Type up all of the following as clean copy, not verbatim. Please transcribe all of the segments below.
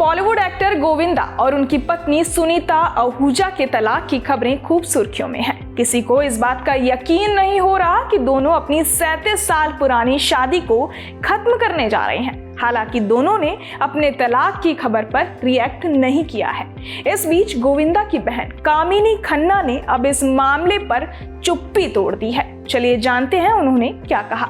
Bollywood actor Govinda और उनकी पत्नी सुनीता आहूजा के तलाक की खबरें खूब सुर्खियों में हैं। किसी को इस बात का यकीन नहीं हो रहा कि दोनों अपनी 37 साल पुरानी शादी को खत्म करने जा रहे हैं। हालांकि दोनों ने अपने तलाक की खबर पर रिएक्ट नहीं किया है। इस बीच गोविंदा की बहन कामिनी खन्ना ने अब इस मामले पर चुप्पी तोड़ दी है। चलिए जानते हैं उन्होंने क्या कहा।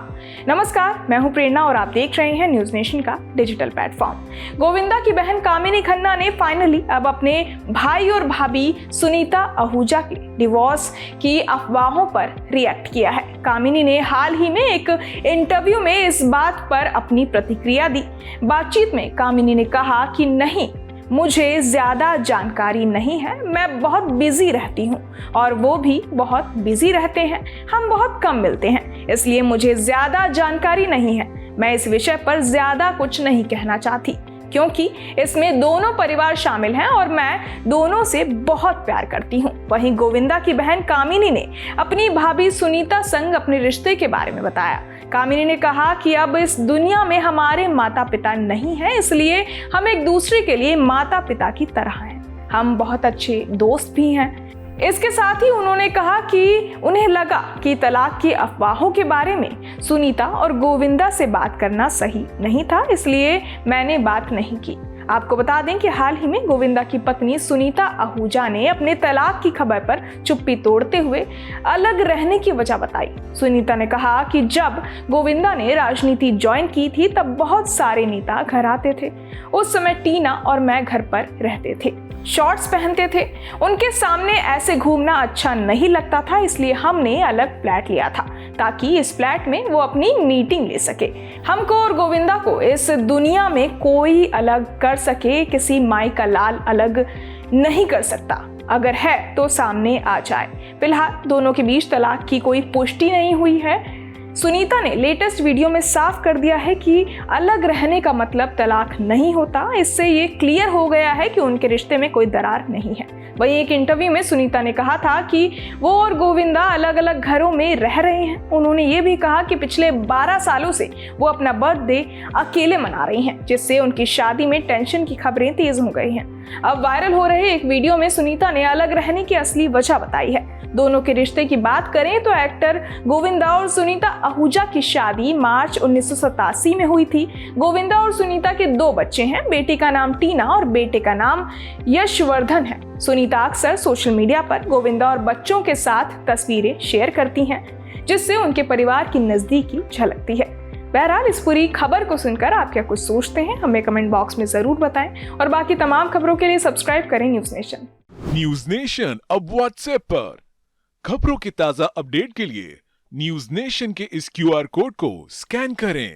नमस्कार, मैं हूं प्रेरणा और आप देख रहे हैं न्यूज नेशन का डिजिटल प्लेटफॉर्म। गोविंदा की बहन कामिनी खन्ना ने फाइनली अब अपने भाई और भाभी सुनीता आहूजा के डिवोर्स की अफवाहों पर रिएक्ट किया है। कामिनी ने हाल ही में एक इंटरव्यू में इस बात पर अपनी प्रतिक्रिया दी। बातचीत में कामिनी ने कहा कि नहीं, मुझे ज्यादा जानकारी नहीं है, मैं बहुत बिजी रहती हूँ और वो भी बहुत बिजी रहते हैं, हम बहुत कम मिलते हैं, इसलिए मुझे ज्यादा जानकारी नहीं है। मैं इस विषय पर ज्यादा कुछ नहीं कहना चाहती क्योंकि इसमें दोनों परिवार शामिल हैं और मैं दोनों से बहुत प्यार करती हूँ। वहीं गोविंदा की बहन कामिनी ने अपनी भाभी सुनीता संग अपने रिश्ते के बारे में बताया। कामिनी ने कहा कि अब इस दुनिया में हमारे माता पिता नहीं हैं, इसलिए हम एक दूसरे के लिए माता पिता की तरह हैं। हम बहुत अच्छे दोस्त भी हैं। इसके साथ ही उन्होंने कहा कि उन्हें लगा कि तलाक की अफवाहों के बारे में सुनीता और गोविंदा से बात करना सही नहीं था, इसलिए मैंने बात नहीं की। आपको बता दें कि हाल ही में गोविंदा की पत्नी सुनीता आहूजा ने अपने तलाक की खबर पर चुप्पी तोड़ते हुए अलग रहने की वजह बताई। सुनीता ने कहा कि जब गोविंदा ने राजनीति ज्वाइन की थी तब बहुत सारे नेता घर आते थे। उस समय टीना और मैं घर पर रहते थे, शॉर्ट्स पहनते थे, उनके सामने ऐसे घूमना अच्छा नहीं लगता था, इसलिए हमने अलग फ्लैट लिया था ताकि इस फ्लैट में वो अपनी मीटिंग ले सके। हमको और गोविंदा को इस दुनिया में कोई अलग कर सके, किसी माई का लाल अलग नहीं कर सकता, अगर है तो सामने आ जाए। फिलहाल दोनों के बीच तलाक की कोई पुष्टि नहीं हुई है। सुनीता ने लेटेस्ट वीडियो में साफ कर दिया है कि अलग रहने का मतलब तलाक नहीं होता। इससे ये क्लियर हो गया है कि उनके रिश्ते में कोई दरार नहीं है। वहीं एक इंटरव्यू में सुनीता ने कहा था कि वो और गोविंदा अलग अलग घरों में रह रहे हैं। उन्होंने ये भी कहा कि पिछले 12 सालों से वो अपना बर्थडे अकेले मना रही हैं, जिससे उनकी शादी में टेंशन की खबरें तेज हो गई हैं। अब वायरल हो रहे एक वीडियो में सुनीता ने अलग रहने की असली वजह बताई है। दोनों के रिश्ते की बात करें तो एक्टर गोविंदा और सुनीता आहूजा की शादी मार्च 1987 में हुई थी। गोविंदा और सुनीता के 2 बच्चे हैं, बेटी का नाम टीना और बेटे का नाम यशवर्धन है। सुनीता अक्सर सोशल मीडिया पर गोविंदा और बच्चों के साथ तस्वीरें शेयर करती हैं, जिससे उनके परिवार की नजदीकी झलकती है। बहरहाल इस पूरी खबर को सुनकर आप क्या कुछ सोचते हैं, हमें कमेंट बॉक्स में जरूर बताएं और बाकी तमाम खबरों के लिए सब्सक्राइब करें न्यूज नेशन। न्यूज नेशन अब व्हाट्सएप पर खबरों की ताजा अपडेट के लिए न्यूज नेशन के इस QR कोड को स्कैन करें।